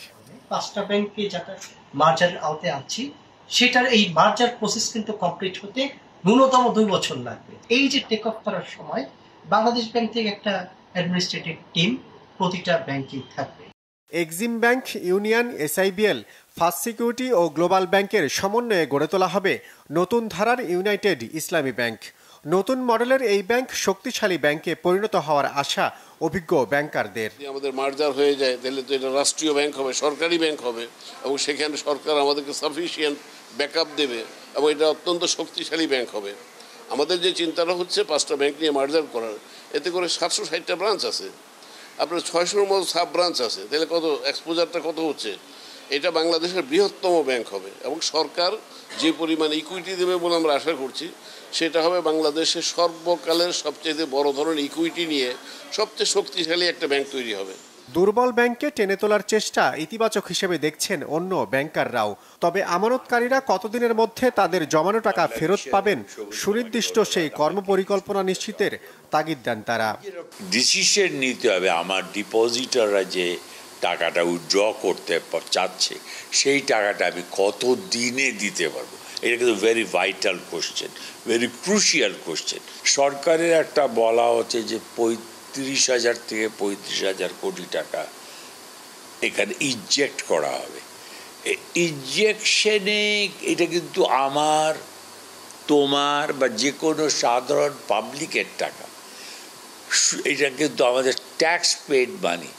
5টা ব্যাংকে যাতে মার্জার আওতায় আছি, সেটার এই মার্জার প্রসেস কিন্তু কমপ্লিট হতে ন্যূনতম 2 বছর লাগবে। এই যে টেক অফ করার সময় বাংলাদেশ ব্যাংক থেকে একটা অ্যাডমিনিস্ট্রেটিভ টিম প্রতিটা ব্যাংকেই থাকবে। Exim bank, Union, SIBL, First Security ও গ্লোবাল ব্যাংকের সমন্বয়ে গড়ে তোলা হবে নতুন ধারার ইউনাইটেড ইসলামী ব্যাংক। নতুন মডেলের এই ব্যাংক শক্তিশালী ব্যাংকে পরিণত হওয়ার আশা অভিজ্ঞ ব্যাংকারদের। আমাদের মার্জার হয়ে যায় তাহলে তো এটা রাষ্ট্রীয় ব্যাংক হবে, সরকারি ব্যাংক হবে এবং সেখানে সরকার আমাদেরকে সাফিসিয়েন্ট ব্যাকআপ দেবে এবং এটা অত্যন্ত শক্তিশালী ব্যাংক হবে। আমাদের যে চিন্তাটা হচ্ছে 5টা ব্যাংক নিয়ে মার্জার করার, এতে করে 760টা ব্রাঞ্চ আছে, আপনার 600-র মতো সাব ব্রাঞ্চ আছে, তাহলে কত এক্সপোজারটা কত হচ্ছে। এটা বাংলাদেশের বৃহত্তম ব্যাংক হবে এবং সরকার যে পরিমাণ ইকুইটি দেবে বলে আমরা আশা করছি সেটা হবে বাংলাদেশের সর্বকালের সবচেয়ে বড় ধরনের ইকুইটি নিয়ে সবচেয়ে শক্তিশালী একটা ব্যাংক তৈরি হবে। দুর্বল ব্যাংককে টেনে তোলার চেষ্টা ইতিবাচক হিসেবে দেখছেন অন্য ব্যাংকাররাও। তবে আমানতকারীরা কতদিনের মধ্যে তাদের জমানো টাকা ফেরত পাবেন সুনির্দিষ্ট সেই কর্মপরিকল্পনা নিশ্চিতের তাগিদ দেন তারা। ডিসিশন নিতে হবে আমার ডিপোজিটাররা যে টাকাটা উইথড্র করতে চাচ্ছে সেই টাকাটা আমি কত দিনে দিতে পারবো। এটা কিন্তু very vital question, very crucial question. সরকারের একটা বলা হচ্ছে যে 30,000 থেকে 35,000 কোটি টাকা এখানে ইনজেক্ট করা হবে। ইনজেকশনে এটা কিন্তু আমার, তোমার বা যে কোনো সাধারণ পাবলিকের টাকা, এটা কিন্তু আমাদের ট্যাক্স পেড মানি।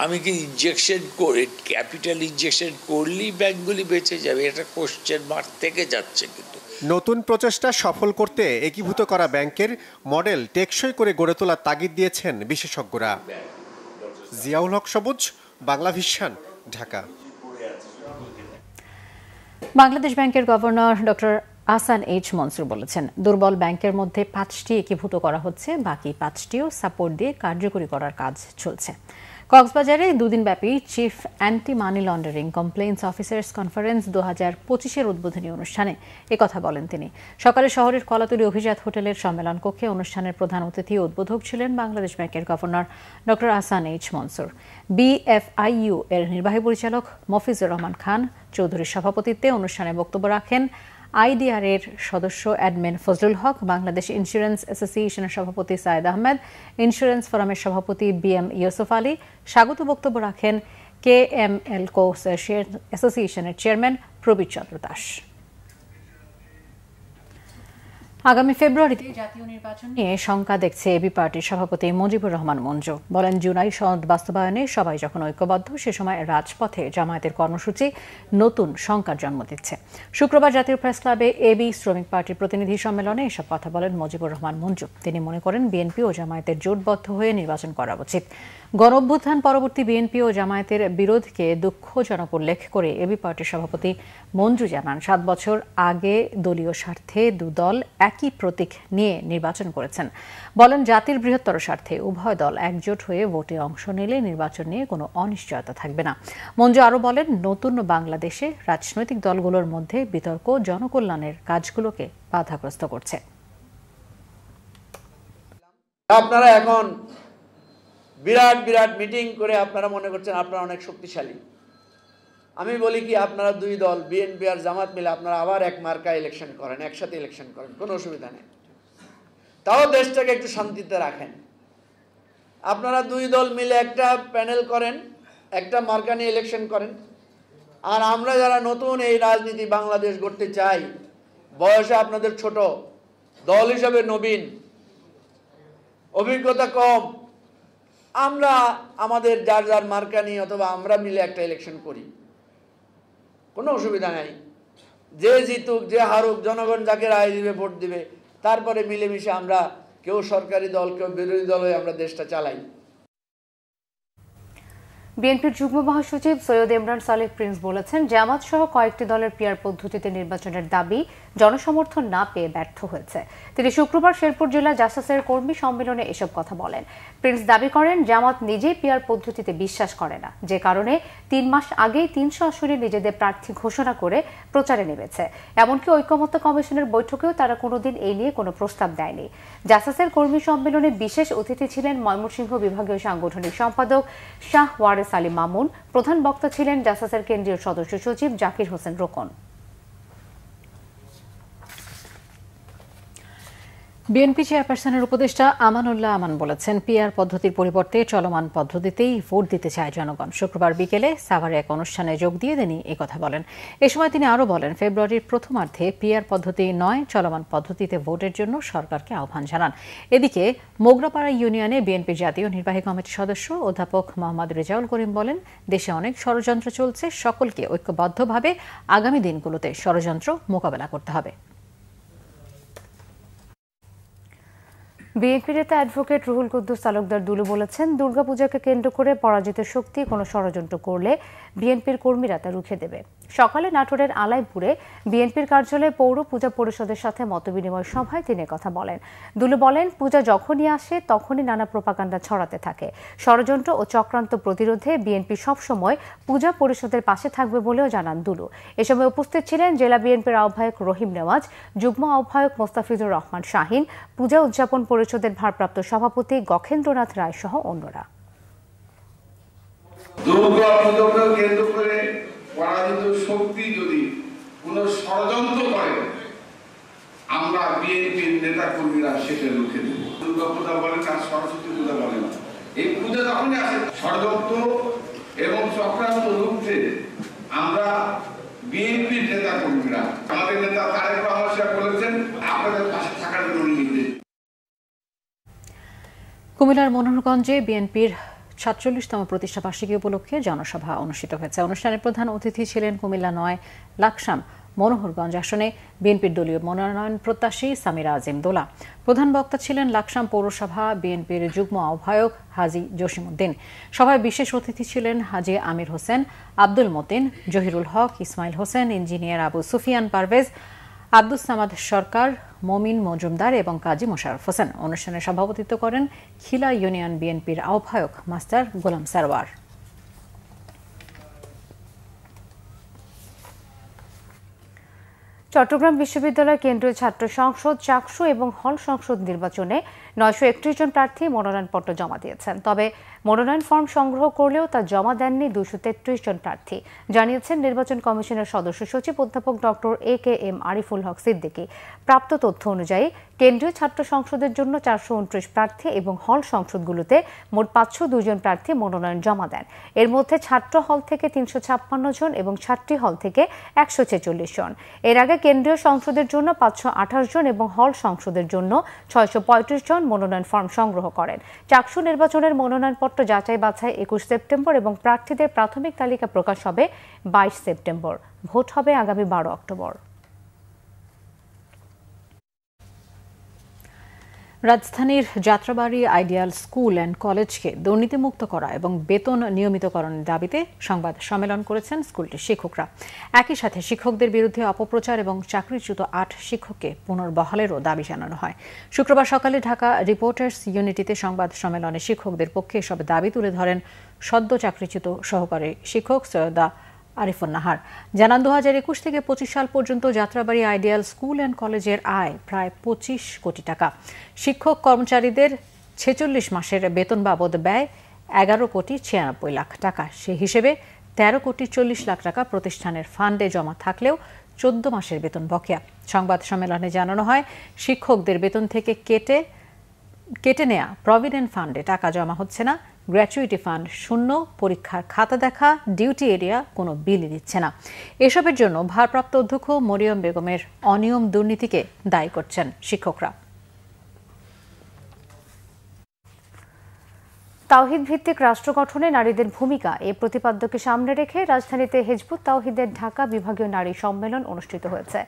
আমি কি ইনজেকশন করে ক্যাপিটাল ইনজেকশন করলেই ব্যাংকগুলি বেঁচে যাবে? এটা কোশ্চেন মার্ক থেকে যাচ্ছে। কিন্তু নতুন প্রচেষ্টা সফল করতে একীভূত করা ব্যাংকের মডেল টেকসই করে গড়ে তোলার তাগিদ দিয়েছেন বিশেষজ্ঞরা। জিয়াউল হক সবুজ, বাংলা ভিশন, ঢাকা। বাংলাদেশ ব্যাংকের governor doctor Ahsan H Mansur বলেছেন, দুর্বল ব্যাংকের মধ্যে 5টি একীভূত করা হচ্ছে, বাকি 5টিও সাপোর্ট দিয়ে কার্যকরী করার কাজ চলছে। কক্সবাজারে 2 দিনব্যাপী chief anti money laundering compliance officers conference 2025-এর উদ্বোধনী অনুষ্ঠানে একথা বলেন তিনি। সকালে শহরের কলাতলী অভিজাত হোটেলের সম্মেলন কক্ষে অনুষ্ঠানের প্রধান অতিথি ও উদ্বোধক ছিলেন বাংলাদেশ ব্যাংকের governor doctor Ahsan H Mansur. BFIU এর নির্বাহী পরিচালক মফিজুর রহমান খান চৌধুরীর সভাপতিত্বে অনুষ্ঠানে বক্তব্য রাখেন IDR এর সদস্য অ্যাডমিন ফজলুল হক, বাংলাদেশ ইন্স্যুরেন্স অ্যাসোসিয়েশনের সভাপতি সায়েদ আহমেদ, ইন্স্যুরেন্স ফোরামের সভাপতি BM ইউসুফ আলী। স্বাগত বক্তব্য রাখেন KML কো অ্যাসোসিয়েশনের চেয়ারম্যান প্রবীর চন্দ্র দাস। আগামী ফেব্রুয়ারিতে জাতীয় নির্বাচন নিয়ে শঙ্কা দেখছে এবি পার্টির সভাপতি মুজিবুর রহমান মঞ্জু। বলেন, জুলাই সনদ বাস্তবায়নে সবাই যখন ঐক্যবদ্ধ, সে সময় রাজপথে জামায়াতের কর্মসূচি নতুন শঙ্কার জন্ম দিচ্ছে। শুক্রবার জাতীয় প্রেস ক্লাবে এবি শ্রমিক পার্টির প্রতিনিধি সম্মেলনে এসব কথা বলেন মুজিবুর রহমান মঞ্জু। তিনি মনে করেন বিএনপি ও জামায়াতের জোটবদ্ধ হয়ে নির্বাচন করা উচিত। গণঅভ্যুত্থান পরবর্তী বিএনপি ও জামায়াতের বিরোধকে দুঃখজনক উল্লেখ করে এবি পার্টির সভাপতি মঞ্জু জানান, 7 বছর আগে দলীয় স্বার্থে 2 দল একই প্রতীক নিয়ে নির্বাচন করেছেন। বলেন, জাতির বৃহত্তর স্বার্থে উভয় দল একজোট হয়ে ভোটে অংশ নিলে নির্বাচন নিয়ে কোনো অনিশ্চয়তা থাকবে না। মঞ্জু আরও বলেন, নতুন বাংলাদেশে রাজনৈতিক দলগুলোর মধ্যে বিতর্ক জনকল্যাণের কাজগুলোকে বাধাগ্রস্ত করছে। আপনারা এখন বিরাট বিরাট মিটিং করে আপনারা মনে করছেন আপনারা অনেক শক্তিশালী। আমি বলি কি আপনারা দুই দল বিএনপি আর জামাত মিলে আপনারা আবার এক মার্কা ইলেকশন করেন, একসাথে ইলেকশন করেন, কোনো অসুবিধা নেই, তাও দেশটাকে একটু শান্তিতে রাখেন। আপনারা দুই দল মিলে একটা প্যানেল করেন, একটা মার্কা নিয়ে ইলেকশন করেন, আর আমরা যারা নতুন এই রাজনীতি বাংলাদেশ গড়তে চাই, বয়সে আপনাদের ছোট, দল হিসাবে নবীন, অভিজ্ঞতা কম, আমরা আমাদের যার যার মার্কা নিয়ে অথবা আমরা মিলে একটা ইলেকশন করি, কোনো অসুবিধা নাই। যে জিতুক যে হারুক, জনগণ যাকে রায় দিবে ভোট দিবে, তারপরে মিলেমিশে আমরা কেউ সরকারি দল কেউ বিরোধী দল হয়ে আমরা দেশটা চালাই। বিএনপির যুগ্ম মহাসচিব সৈয়দ ইমরান সালেহ প্রিন্স বলেছেন, জামাত সহ কয়েকটি দলের পিআর পদ্ধতিতে নির্বাচনের দাবি জনসমর্থন না পেয়ে ব্যর্থ হয়েছে। তিনি শুক্রবার শেরপুর জেলা জাসাসের কর্মী সম্মেলনে এসব কথা বলেন। প্রিন্স দাবি করেন, জামাত নিজেই পিআর পদ্ধতিতে বিশ্বাস করে না, যে কারণে ৩ মাস আগেই ৩০০ আসনে নিজেদের প্রার্থী ঘোষণা করে প্রচারে নেমেছে। এমনকি ঐকমত্য কমিশনের বৈঠকেও তারা কোনোদিন এই নিয়ে কোনো প্রস্তাব দেয়নি। জাসাসের কর্মী সম্মেলনে বিশেষ অতিথি ছিলেন ময়মনসিংহ বিভাগীয় সাংগঠনিক সম্পাদক শাহ ওয়ারেস আলী মামুন। প্রধান বক্তা ছিলেন জাসাসের কেন্দ্রীয় সদস্য সচিব জাকির হোসেন রোকন। বিএনপি চেয়ারপারসনের উপদেষ্টা আমানুল্লাহ আমান বলেছেন, পিআর পদ্ধতির পরিবর্তে চলমান পদ্ধতিতেই ভোট দিতে চায় জনগণ। শুক্রবার বিকেলে সাভারে এক অনুষ্ঠানে যোগ দিয়ে তিনি একথা বলেন। এ সময় তিনি আরও বলেন, ফেব্রুয়ারির প্রথমার্ধে পিআর পদ্ধতি নয়, চলমান পদ্ধতিতে ভোটের জন্য সরকারকে আহ্বান জানান। এদিকে মোগরাপাড়া ইউনিয়নে বিএনপির জাতীয় নির্বাহী কমিটির সদস্য অধ্যাপক মোহাম্মদ রেজাউল করিম বলেন, দেশে অনেক ষড়যন্ত্র চলছে, সকলকে ঐক্যবদ্ধভাবে আগামী দিনগুলোতে ষড়যন্ত্র মোকাবেলা করতে হবে। বিএনপি নেতা অ্যাডভোকেট রুহুল কুদ্দুস তালুকদার দুলু বলেছেন, দুর্গাপূজাকে কেন্দ্র করে পরাজিত শক্তি কোনো ষড়যন্ত্র করলে বিএনপির কর্মীরা তা রুখে দেবে। সকালে নাটোরের আলাইপুরে বিএনপির কার্যালয়ে পৌর পূজা পরিষদের সাথে মতবিনিময় সভায় তিনি কথা বলেন। দুলু বলেন, পূজা যখনই আসে তখনই নানা প্রোপাগান্ডা ছড়াতে থাকে। ষড়যন্ত্র ও চক্রান্ত প্রতিরোধে বিএনপি সবসময় পূজা পরিষদের পাশে থাকবে বলেও জানান দুলু। এ সময় উপস্থিত ছিলেন জেলা বিএনপির আহ্বায়ক রহিম নেওয়াজ, যুগ্ম আহ্বায়ক মোস্তাফিজুর রহমান শাহিন, পূজা উদযাপন পরিষদের ভারপ্রাপ্ত সভাপতি গখেন্দ্রনাথ রায় সহ অন্যরা। দুর্গা পুজোকে কেন্দ্র করে পরাজিত শক্তি যদি কোন ষড়যন্ত্র করে, আমরা বিএনপির নেতা কর্মীরা সেটা রুখে দেব। দুর্গা পূজা বলেন আর সরস্বতী পূজা বলেন, এই পূজা যখনই আসে ষড়যন্ত্র এবং চক্রান্ত রুখতে আমরা বিএনপির নেতা কর্মীরা, আমাদের নেতা তারেক রহমান সাহেব বলেছেন, আপনাদের পাশে থাকার জন্য নির্দেশ। কুমিল্লার মনোহরগঞ্জে বিএনপির ৪৭তম প্রতিষ্ঠা বার্ষিকী উপলক্ষে জনসভা অনুষ্ঠিত হয়েছে। অনুষ্ঠানের প্রধান অতিথি ছিলেন কুমিল্লা ৯ লাকসাম মনোহরগঞ্জ আসনে বিএনপির দলীয় মনোনয়ন প্রত্যাশী সামিরা আজিম দোলা। প্রধান বক্তা ছিলেন লাকসাম পৌরসভা বিএনপির যুগ্ম আহ্বায়ক হাজী জসিমউদ্দিন। সভায় বিশেষ অতিথি ছিলেন হাজী আমির হোসেন, আব্দুল মতিন, জহিরুল হক, ইসমাইল হোসেন, ইঞ্জিনিয়ার আবু সুফিয়ান পারভেজ, আব্দুস সামাদ সরকার, মমিন মজুমদার এবং কাজী মোশাররফ হোসেন। অনুষ্ঠানে সভাপতিত্ব করেন খিলা ইউনিয়ন বিএনপির আহ্বায়ক মাস্টার গোলাম সারওয়ার। চট্টগ্রাম বিশ্ববিদ্যালয় কেন্দ্রীয় ছাত্র সংসদ, চাকসু এবং হল সংসদ নির্বাচনে ৯৩১ জন প্রার্থী মনোনয়নপত্র জমা দিয়েছেন। তবে মনোনয়ন ফর্ম সংগ্রহ করলেও তা জমা দেননি ২৩৩ জন প্রার্থী, জানিয়েছেন নির্বাচন কমিশনের সদস্য সচিব অধ্যাপক ডক্টর AKM আরিফুল হক সিদ্দিকী। প্রাপ্ত তথ্য অনুযায়ী কেন্দ্রীয় ছাত্র সংসদের জন্য ৪২৯ প্রার্থী এবং হল সংসদগুলোতে মোট ৫০২ জন প্রার্থী মনোনয়ন জমা দেন। এর মধ্যে ছাত্র হল থেকে ৩৫৬ জন এবং ছাত্রী হল থেকে ১৪৬ জন। এর আগে কেন্দ্রীয় সংসদের জন্য ৫২৮ জন এবং হল সংসদের জন্য ৬৩৫ জন মনোনয়ন ফর্ম সংগ্রহ করেন। চাকসু নির্বাচনের মনোনয়নপত্র যাচাই বাছাই ২১ সেপ্টেম্বর এবং প্রার্থীদের প্রাথমিক তালিকা প্রকাশ হবে ২২ সেপ্টেম্বর। ভোট হবে আগামী ১২ অক্টোবর। রাজধানীর যাত্রাবাড়ি আইডিয়াল স্কুল অ্যান্ড কলেজকে দুর্নীতিমুক্ত করা এবং বেতন নিয়মিতকরণের দাবিতে সংবাদ সম্মেলন করেছেন স্কুলটির শিক্ষকরা। একই সাথে শিক্ষকদের বিরুদ্ধে অপপ্রচার এবং চাকরিচ্যুত ৮ শিক্ষককে পুনর্বহালেরও দাবি জানানো হয়। শুক্রবার সকালে ঢাকা রিপোর্টার্স ইউনিটিতে সংবাদ সম্মেলনে শিক্ষকদের পক্ষে এসব দাবি তুলে ধরেন সদ্য চাকরিচ্যুত সহকারী শিক্ষক সৈয়দা আরিফুন নাহার। জানান ২০২১ থেকে ২৫ সাল পর্যন্ত যাত্রাবাড়ি আইডিয়াল স্কুল অ্যান্ড কলেজের আয় প্রায় ২৫ কোটি টাকা। শিক্ষক কর্মচারীদের ৪৬ মাসের বেতন বাবদ ব্যয় ১১ কোটি ৯৬ লাখ টাকা। সে হিসেবে 13,40,00,000 টাকা প্রতিষ্ঠানের ফান্ডে জমা থাকলেও 14 মাসের বেতন বকেয়া। সংবাদ সম্মেলনে জানানো হয়, শিক্ষকদের বেতন থেকে কেটে নেয়া প্রভিডেন্ট ফান্ডে টাকা জমা হচ্ছে না, গ্র্যাচুইটি ফান্ড শূন্য, পরীক্ষার খাতা দেখা, ডিউটি এরিয়া কোনো বিলই দিচ্ছে না। এসবের জন্য ভারপ্রাপ্ত অধ্যক্ষ মরিয়ম বেগমের অনিয়ম দুর্নীতিকে দায়ী করছেন শিক্ষকরা। তাওহীদ ভিত্তিক রাষ্ট্র গঠনে নারীদের ভূমিকা এই প্রতিপাদ্যকে সামনে রেখে রাজধানীতে হিজবুত তাওহীদের ঢাকা বিভাগীয় নারী সম্মেলন অনুষ্ঠিত হয়েছে।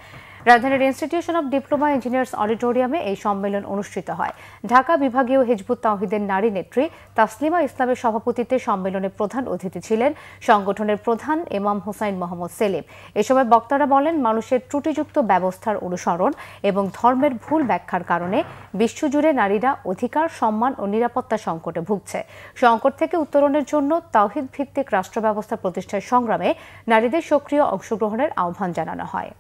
রাজধানীর ইনস্টিটিউশন অব ডিপ্লোমা ইঞ্জিনিয়ার্স অডিটোরিয়ামে এই সম্মেলন অনুষ্ঠিত হয়। ঢাকা বিভাগীয় হিজবুত তাওহীদের নারী নেত্রী তাসলিমা ইসলামের সভাপতিত্বে সম্মেলনে প্রধান অতিথি ছিলেন সংগঠনের প্রধান ইমাম হোসাইন মোহাম্মদ সেলিম। এ সময় বক্তারা বলেন, মানুষের ত্রুটিযুক্ত ব্যবস্থার অনুসরণ এবং ধর্মের ভুল ব্যাখ্যার কারণে বিশ্বজুড়ে নারীরা অধিকার, সম্মান ও নিরাপত্তা সংকটে ভুগছে। সংকট থেকে উত্তরণের জন্য তাওহীদ ভিত্তিক রাষ্ট্র ব্যবস্থা প্রতিষ্ঠার সংগ্রামে নারীদের সক্রিয় অংশগ্রহণের আহ্বান জানানো হয়।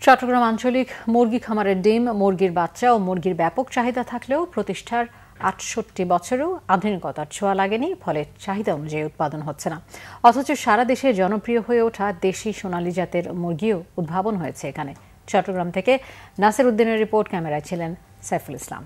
চট্টগ্রাম আঞ্চলিক মুরগি খামারের ডিম, মুরগির বাচ্চা ও মুরগির ব্যাপক চাহিদা থাকলেও প্রতিষ্ঠার ৬৮ বছরেও আধুনিকতার ছোঁয়া লাগেনি, ফলে চাহিদা অনুযায়ী উৎপাদন হচ্ছে না। অথচ সারা দেশে জনপ্রিয় হয়ে ওঠা দেশি সোনালী জাতের মুরগিও উদ্ভাবন হয়েছে এখানে। চট্টগ্রাম থেকে নাসির উদ্দিনের রিপোর্ট, ক্যামেরায় ছিলেন সাইফুল ইসলাম।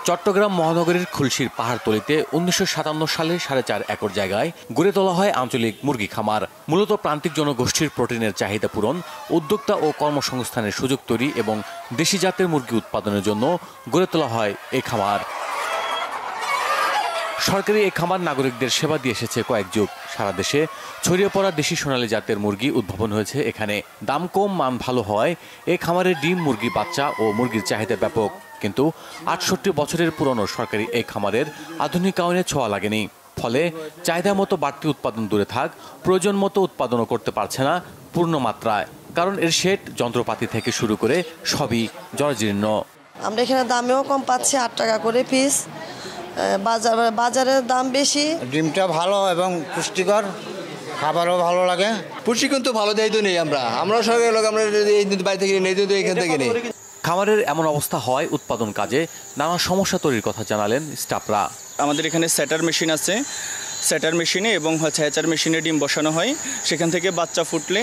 চট্টগ্রাম মহানগরীর খুলশীর পাহাড়তলিতে ১৯৫৭ সালে ৪.৫ একর জায়গায় গড়ে তোলা হয় আঞ্চলিক মুরগি খামার। মূলত প্রান্তিক জনগোষ্ঠীর প্রোটিনের চাহিদা পূরণ, উদ্যোক্তা ও কর্মসংস্থানের সুযোগ তৈরি এবং দেশি জাতের মুরগি উৎপাদনের জন্য গড়ে তোলা হয় এই খামার। সরকারি এই খামার নাগরিকদের সেবা দিয়ে এসেছে কয়েক যুগ। সারা দেশে ছড়িয়ে পড়া দেশি সোনালী জাতের মুরগি উদ্ভাবন হয়েছে এখানে। দাম কম, মান ভালো হওয়ায় এই খামারের ডিম, মুরগি বাচ্চা ও মুরগির চাহিদা ব্যাপক। কিন্তু ৬৮ বছরের পুরনো সরকারি এই খামারের আধুনিকায়নে ছোঁয়া লাগেনি। ফলে চাহিদা মতো বাড়তি উৎপাদন দূরে থাক, প্রয়োজন মতো উৎপাদনও করতে পারছে না পূর্ণ মাত্রায়। কারণ এর শেড, যন্ত্রপাতি থেকে শুরু করে সবই জরাজীর্ণ। আমরা এখানে দামেও কম পাচ্ছি, ৮ টাকা করে পিস। বাজারের দাম বেশি। ডিমটা ভালো এবং পুষ্টিকর, খাবারও ভালো লাগে। পুষ্টিকর তো ভালো দেয় তো নেই, আমরা সরকারের লোক, আমরা এই বাড়ি থেকে নেই তো এখান থেকে নেই। খামারের এমন অবস্থা হয় উৎপাদন কাজে নানা সমস্যা তৈরির কথা জানালেন স্টাফরা। আমাদের এখানে স্যাটার মেশিন আছে, স্যাটার মেশিনে এবং হ্যাচার মেশিনে ডিম বসানো হয়। সেখান থেকে বাচ্চা ফুটলে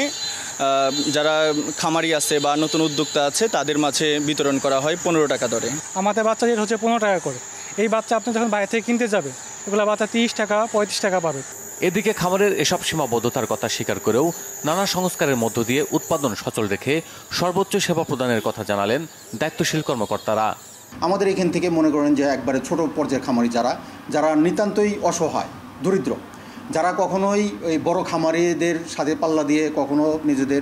যারা খামারি আছে বা নতুন উদ্যোক্তা আছে তাদের মাঝে বিতরণ করা হয় 15 টাকা দরে। আমাদের বাচ্চা রেট হচ্ছে 15 টাকা করে। এই বাচ্চা আপনি যখন বাইরে থেকে কিনতে যাবে, এগুলো বাচ্চা 30 টাকা 35 টাকা পাবে। এদিকে খামারের এসব সীমাবদ্ধতার কথা স্বীকার করেও নানা সংস্কারের মধ্য দিয়ে উৎপাদন সচল রেখে সর্বোচ্চ সেবা প্রদানের কথা জানালেন দায়িত্বশীল কর্মকর্তারা। আমাদের এখান থেকে মনে করেন যে একবারে ছোট পর্যায়ের খামারি যারা নিতান্তই অসহায়, দরিদ্র, যারা কখনোই ওই বড় খামারিদের সাথে পাল্লা দিয়ে কখনো নিজেদের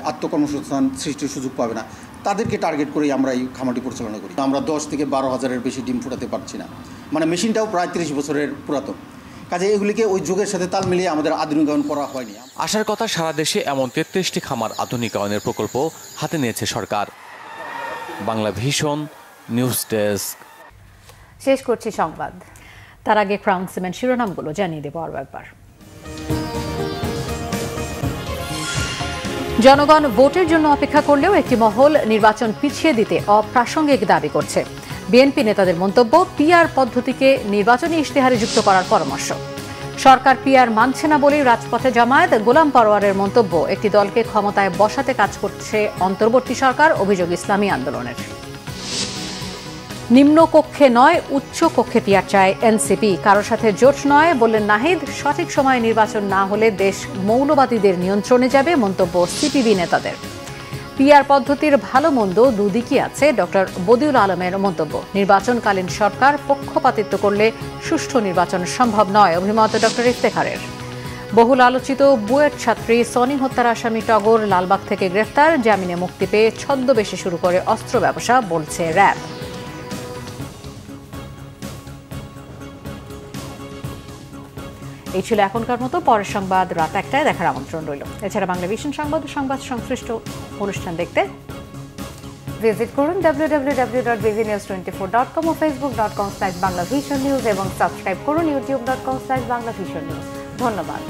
আত্মকর্মসংস্থান সৃষ্টির সুযোগ পাবে না, তাদেরকে টার্গেট করেই আমরা এই খামারটি পরিচালনা করি। আমরা 10 থেকে 12 হাজারের বেশি ডিম ফোটাতে পারছি না। মেশিনটাও প্রায় 30 বছরের পুরাতন। কাজে এগুলিকে ওই যুগের সাথে তাল মিলিয়ে আমাদের আধুনিকায়ন করা হয়নি। আশার কথা, সারা দেশে এমন 33টি খামার আধুনিকায়নের প্রকল্প হাতে নিয়েছে সরকার। Bangla Vision News desk. শেষ করছি সংবাদ। তার আগে ক্রাউন সিমেন্ট শিরোনামগুলো জানিয়ে দেব আরও একবার। জনগণ ভোটের জন্য অপেক্ষা করলেও একটি মহল নির্বাচন পিছিয়ে দিতে অপ্রাসঙ্গিক দাবি করছে। বিএনপি নেতাদের মন্তব্য, পিআর পদ্ধতিকে নির্বাচনী ইশতেহারে যুক্ত করার পরামর্শ। সরকার পিআর মানছে না বলেই রাজপথে জামায়াত। গোলাম পরোয়ারের মন্তব্য, একটি দলকে ক্ষমতায় বসাতে কাজ করছে অন্তর্বর্তী সরকার, অভিযোগ ইসলামী আন্দোলনের। নিম্ন কক্ষে নয়, উচ্চ কক্ষে পিআর চায় এনসিপি, কারোর সাথে জোট নয় বললেন নাহিদ। সঠিক সময়ে নির্বাচন না হলে দেশ মৌলবাদীদের নিয়ন্ত্রণে যাবে, মন্তব্য সিপিবি নেতাদের। পিআর পদ্ধতির ভালো মন্দ দুদিকই আছে, ডক্টর বদিউল আলমের মন্তব্য। নির্বাচনকালীন সরকার পক্ষপাতিত্ব করলে সুষ্ঠু নির্বাচন সম্ভব নয়, অভিমত ডক্টর ইফতেখারের। বহুল আলোচিত বুয়েট ছাত্রী সনি হত্যার আসামি টগর লালবাগ থেকে গ্রেফতার, জামিনে মুক্তি পেয়ে ছদ্মবেশে শুরু করে অস্ত্র ব্যবসা, বলছে র্যাব। এই ছিল এখনকার মতো। পরের সংবাদ রাত 1টায় দেখার আমন্ত্রণ রইল। এছাড়া বাংলা ভিশন সংবাদ ও সংবাদ সংশ্লিষ্ট অনুষ্ঠান দেখতে ভিজিট করুন www.bvnews24.com ও facebook.com/banglavisionnews এবং সাবস্ক্রাইব করুন youtube.com/banglavisionnews। ধন্যবাদ।